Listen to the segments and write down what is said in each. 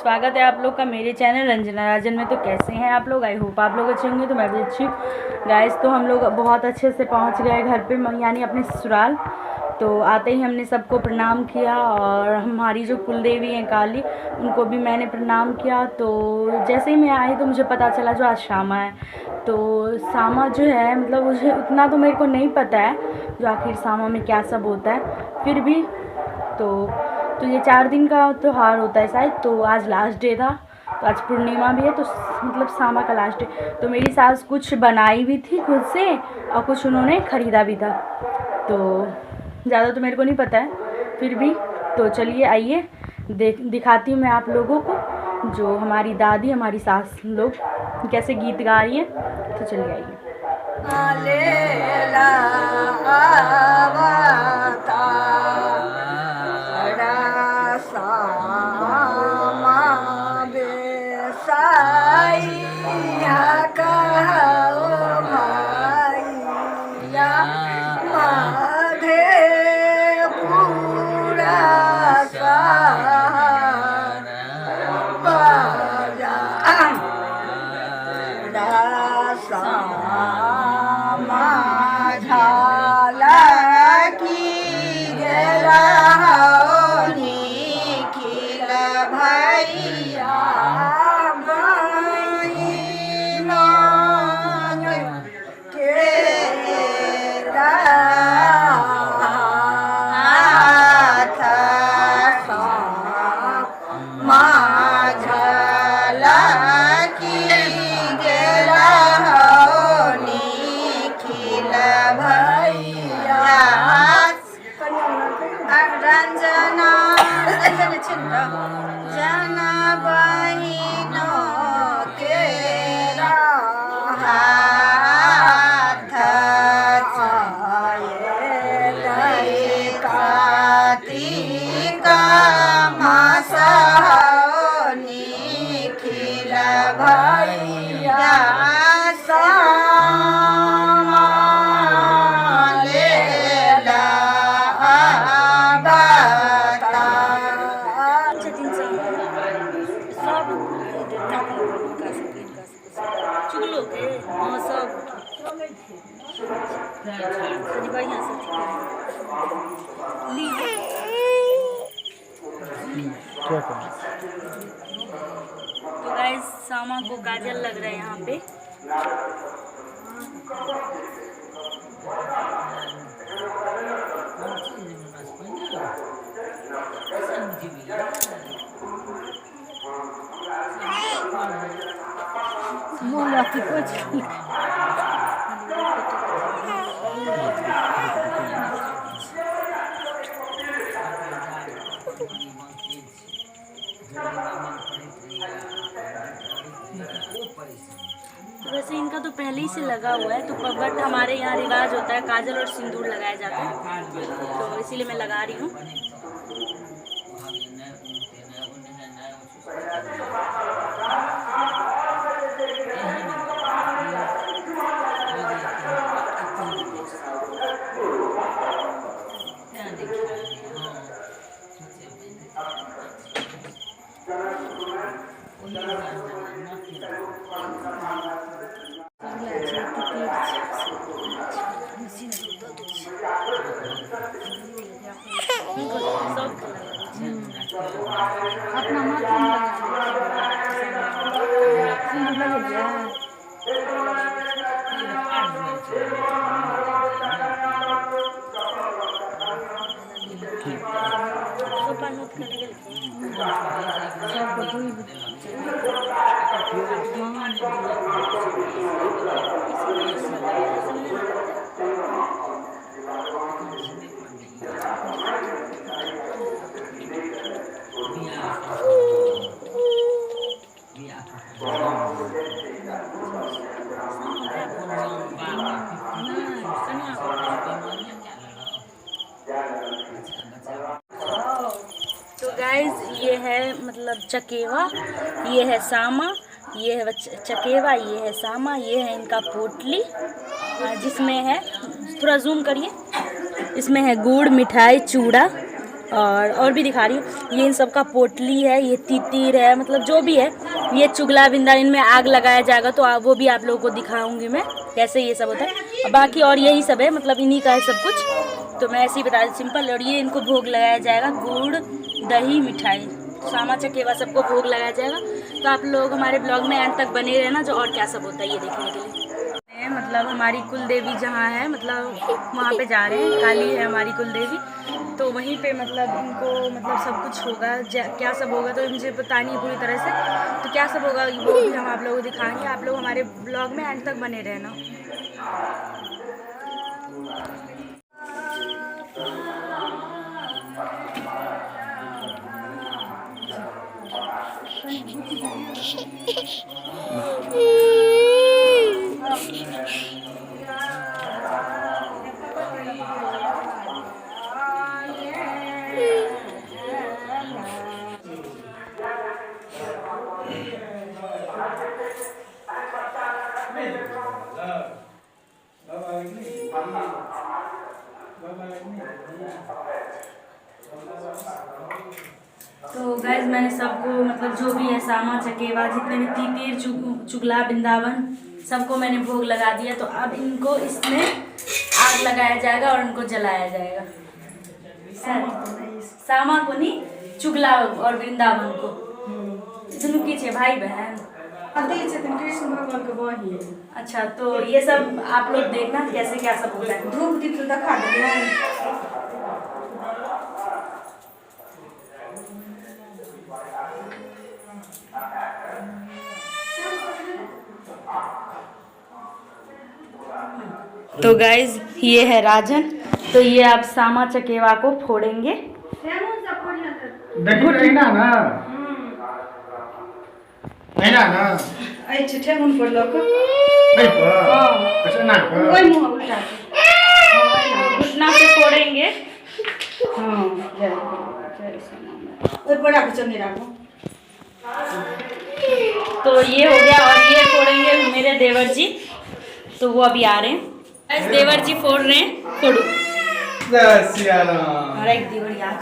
स्वागत है आप लोग का मेरे चैनल रंजना राजन में। तो कैसे हैं आप लोग? आई होप आप लोग अच्छे होंगे। तो मैं भी अच्छी हूँ गाइस। तो हम लोग बहुत अच्छे से पहुँच गए घर पे, यानी अपने ससुराल। तो आते ही हमने सबको प्रणाम किया और हमारी जो कुल देवी हैं काली, उनको भी मैंने प्रणाम किया। तो जैसे ही मैं आई तो मुझे पता चला जो आज शामा है। तो शामा जो है मतलब मुझे उतना तो मेरे को नहीं पता है जो आखिर शामा में क्या सब होता है, फिर भी तो ये 4 दिन का त्यौहार होता है शायद। तो आज लास्ट डे था, तो आज पूर्णिमा भी है, तो मतलब शामा का लास्ट डे। तो मेरी सास कुछ बनाई भी थी खुद से और कुछ उन्होंने ख़रीदा भी था। तो ज़्यादा तो मेरे को नहीं पता है, फिर भी तो चलिए आइए दिखाती हूँ मैं आप लोगों को जो हमारी दादी हमारी सास लोग कैसे गीत गा रही है। तो चलिए आइए। तो गाइस शामा को काजल लग रहा है यहाँ पे। वैसे इनका तो पहले ही से लगा हुआ है, तो बट हमारे यहाँ रिवाज होता है काजल और सिंदूर लगाया जाता है, तो इसीलिए मैं लगा रही हूँ। अपना माथा तो गाइज ये है मतलब चकेवा, ये है शामा, ये है चकेवा, ये है शामा, ये है इनका पोटली जिसमें है, थोड़ा जूम करिए, इसमें है गुड़ मिठाई चूड़ा और भी दिखा रही हूँ। ये इन सब का पोटली है, ये तितिर है, मतलब जो भी है, ये चुगला बिंदा, इनमें आग लगाया जाएगा तो वो भी आप लोगों को दिखाऊंगी मैं कैसे ये सब होता है। बाकी और यही सब है, मतलब इन्हीं का है सब कुछ, तो मैं ऐसे ही बता दी सिंपल। और ये इनको भोग लगाया जाएगा, गुड़ दही मिठाई सामा चकेवा सबको भोग लगाया जाएगा। तो आप लोग हमारे ब्लॉग में एंड तक बने रहना, जो और क्या सब होता है ये देखने के लिए। मतलब हमारी कुल देवी जहाँ है, मतलब वहाँ पे जा रहे हैं, काली है हमारी कुल देवी, तो वहीं पे मतलब इनको मतलब सब कुछ होगा, क्या सब होगा तो मुझे पता नहीं पूरी तरह से, तो क्या सब होगा वो भी हम आप लोगों को दिखाएंगे। आप लोग हमारे ब्लॉग में एंड तक बने रहना। तो गाइज मैंने सबको मतलब जो भी है सामा चकेवा जितने भी तितिर चुगला वृंदावन सबको मैंने भोग लगा दिया। तो अब इनको इसमें आग लगाया जाएगा और इनको जलाया जाएगा। सामा को नहीं, चुगला और वृंदावन को दोनों की भाई बहन कृष्ण भगवान के बही। अच्छा, तो ये सब आप लोग देखना कैसे क्या सब होता है। धूप दीप तो दिखा देना। तो गाइज ये है राजन, तो ये आप सामा चकेवा को फोड़ेंगे। ठेहुन पर लग घुटना से फोड़ेंगे। तो ये हो गया, और ये फोड़ेंगे मेरे देवर जी, तो वो अभी आ रहे हैं। देवर जी फोड़ रहे हैं, फोड़ो। हमारा एक देवर याद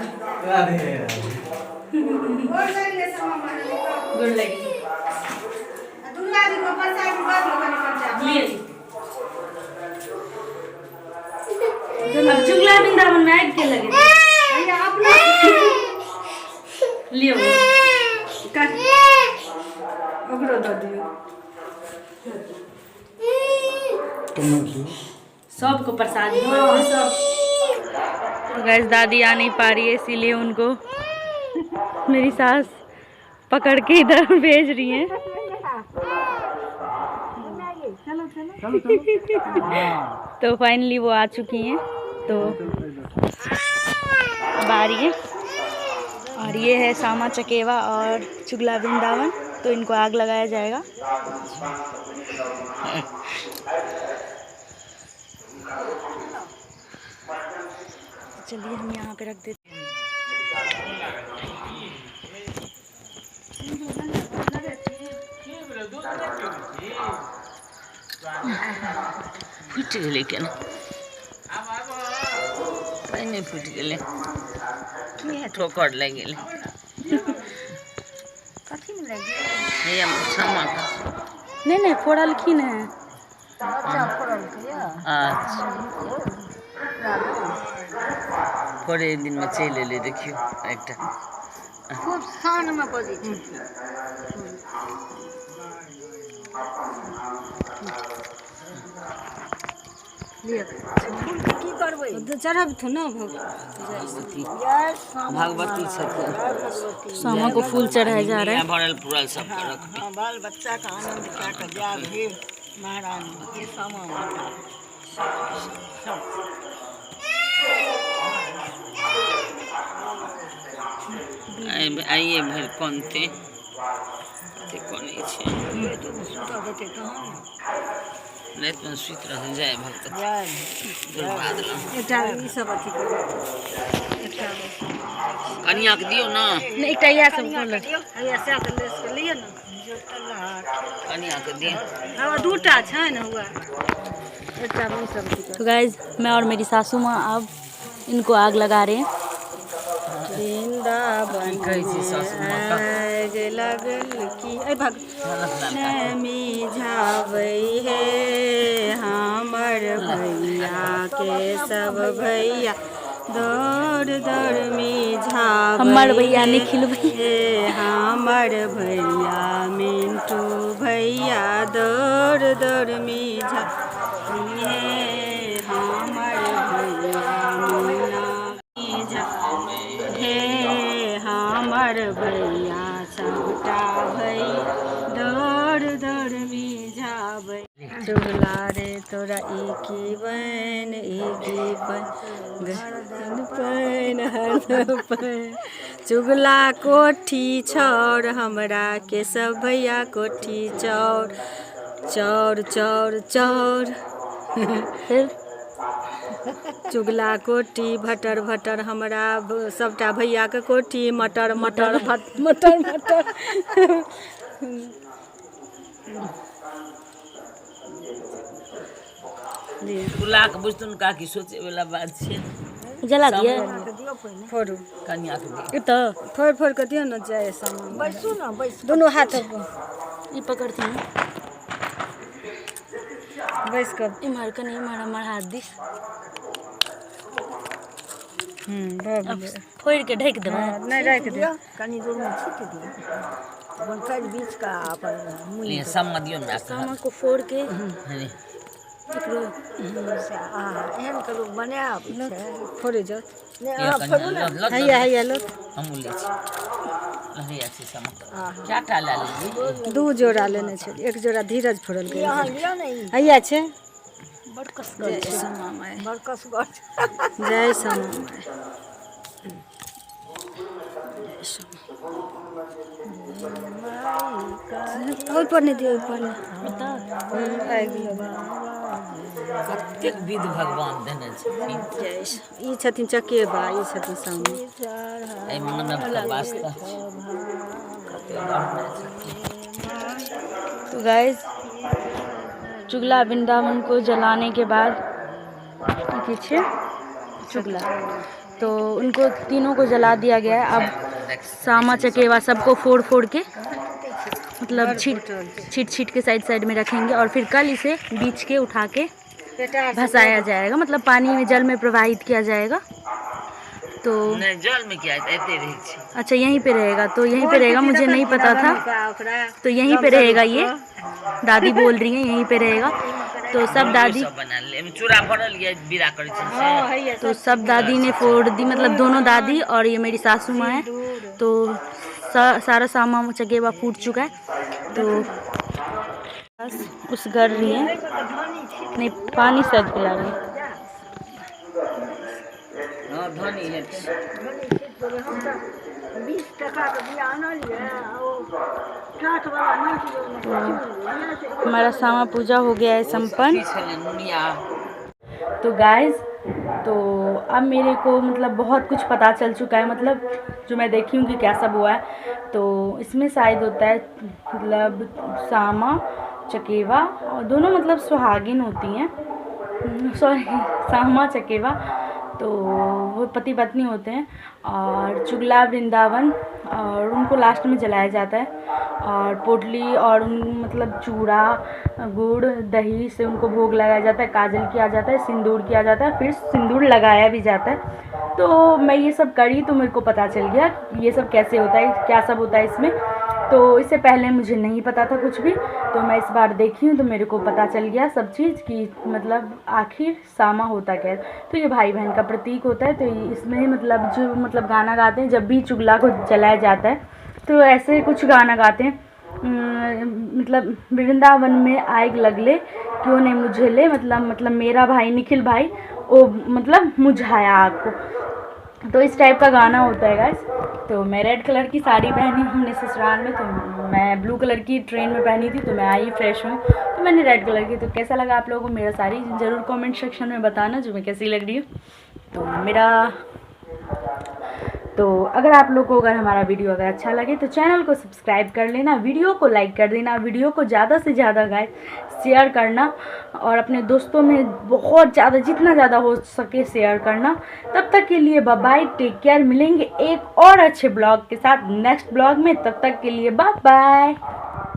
गुड लगी। अब चुगला वृंदावन में आग के लगे लियो सबको प्रसाद। तो गैस दादी आ नहीं पा रही है, इसीलिए उनको मेरी सास पकड़ के इधर भेज रही हैं। तो फाइनली वो आ चुकी हैं, तो अब आ रही है। और ये है सामा चकेवा और चुगला वृंदावन, तो इनको आग लगाया जाएगा। चलिए हम यहाँ पे रख देते हैं। फुट गए क्या नहीं फुट गए ठोकर लग गए नहीं फोड़लखिन है। थोड़े दिन में चल एले देखियो एक खूब शान में बजे की करबै चढ़ब तो ना भगवती सामा को फूल चढ़ाया जा रहा है। भरल पूरा सब रख बाल बच्चा का आनंद क्या कर दिया हे महारानी। ये सामा आइए भर कोनते कोने छे तो सुता देते कहां रात में सुत रह जाए भक्त जाय दुर्बाद एटा ई सब अथी कर कन्या के दियो ना नहीं टैया सब कर ले ऐसा कर ले इसके लिए ना कन्या के दियो। हां दूटा छै ना हुआ एटा में सब अथी। तो गाइज मैं और मेरी सासू माँ अब इनको आग लगा रहे हैं। सावन कहै छी सासू माँ का? आग लगल की नमी झाबै हे हमर भैया के सब भैया दौड़ दौड़ में झाबै हमर भैया निखिल भैया हमर भैया मिंटू भैया दौड़ दौड़ में झाबै हे हमर भैया मुन्ना हे हमर भैया सबटा भैया दौड़ दौड़ में झाबै चुगला रे तोरा एकी बन पैन हरदम पैन चुगला कोठी छौर हमरा के सब भैया कोठी चौर चौर चौर चौर चुगला कोठी भटर भटर हमरा सबटा भैया के कोठी मटर मटर मटर मटर चुगला के बुझतुन का की सोचे वाला बात छै। जला दिए फोड़ू कन्या के दियौ। ई तो फोड़ फोड़ के दियो ना जाए सामान बैसू ना बैस दोनों हाथ ई पकड़ती हूँ बैस कर इमहर कनी इमहर हमर हाथ दिस भऽ अब गेलै फोड़ के ढक देबै नहीं रख दियो कनी दूर में छीट दियो अपन कर बीच का अपन लिए सम्मा दियौ ना सामा को फोड़ के हनी एकरो एहन करू बनाब फोड़े जाओ ये कन्या लग हैया हैया लो हम ले छी लहरिया छी सम्मा क्या टा ला ली 2 जोड़ा लेने छै एक जोड़ा धीरज फोड़ल गया यहाँ लिया नहीं हैया छै बड़कस जय श्यामा माय बरकस गछ जय श्यामा माय ऊपर नहीं दियो ऊपर नहीं आइ गेलो कतेक विध भगवान देने छथिन। जय ई छथिन चकेबा ई छथिन सामने एहि मानव के वास्ता कतेक बढ़िया छथिन। तो गाइस चुगला वृंदावन को जलाने के बाद पीछे चुगला तो उनको तीनों को जला दिया गया है। अब सामा चकेवा सबको फोड़ फोड़ के मतलब छीट के साइड में रखेंगे और फिर कल इसे बीच के उठा के भसाया जाएगा, मतलब पानी में जल में प्रवाहित किया जाएगा। तो नहीं जल में क्या ऐसे रहे छी। अच्छा यहीं पे रहेगा, तो यहीं पे रहेगा, मुझे नहीं पता था। तो यहीं पे रहेगा, ये दादी बोल रही है यहीं पे रहेगा। तो सब दादी बना ले चूड़ा भरल ये बीरा करे छी तो सब दादी ने फोड़ दी, मतलब दोनों दादी और ये मेरी सासू माँ है। तो सारा सामा चकेवा फूट चुका है। तो बस उस कर रही है, नहीं पानी सब पिला रही है। हां धनी है 20 टका के बिया आनलिए ओ काठ वाला नहीं हमारा सामा पूजा हो गया है संपन्न। नुनिया तो गाइस तो अब मेरे को मतलब बहुत कुछ पता चल चुका है, मतलब जो मैं देखी हूँ कि क्या सब हुआ है। तो इसमें शायद होता है मतलब सामा चकेवा और दोनों मतलब सुहागिन होती हैं, सॉरी सामा चकेवा, तो वो पति पत्नी होते हैं। और चुगला वृंदावन और उनको लास्ट में जलाया जाता है और पोटली और मतलब चूड़ा गुड़ दही से उनको भोग लगाया जाता है, काजल किया जाता है, सिंदूर किया जाता है, फिर सिंदूर लगाया भी जाता है। तो मैं ये सब करी तो मेरे को पता चल गया ये सब कैसे होता है, क्या सब होता है इसमें। तो इससे पहले मुझे नहीं पता था कुछ भी, तो मैं इस बार देखी हूँ तो मेरे को पता चल गया सब चीज़ कि मतलब आखिर सामा होता क्या है। तो ये भाई बहन का प्रतीक होता है। तो इसमें मतलब जो मतलब गाना गाते हैं जब भी चुगला को जलाया जाता है, तो ऐसे कुछ गाना गाते हैं मतलब वृंदावन में आग लगले क्यों नहीं मुझे ले, मतलब मेरा भाई निखिल भाई वो मतलब मुझाया आग को, तो इस टाइप का गाना होता है गाइस। तो मैं रेड कलर की साड़ी पहनी हूँ अपने ससुराल में, तो मैं ब्लू कलर की ट्रेन में पहनी थी, तो मैं आई फ्रेश हूँ तो मैंने रेड कलर की। तो कैसा लगा आप लोगों को मेरा साड़ी ज़रूर कमेंट सेक्शन में बताना जो मैं कैसी लग रही हूँ। तो तो अगर आप लोग को हमारा वीडियो अगर अच्छा लगे तो चैनल को सब्सक्राइब कर लेना, वीडियो को लाइक कर देना, वीडियो को ज़्यादा से ज़्यादा गाइस शेयर करना और अपने दोस्तों में बहुत ज़्यादा जितना ज़्यादा हो सके शेयर करना। तब तक के लिए बाय बाय, टेक केयर। मिलेंगे एक और अच्छे ब्लॉग के साथ नेक्स्ट ब्लॉग में, तब तक के लिए बाय बाय।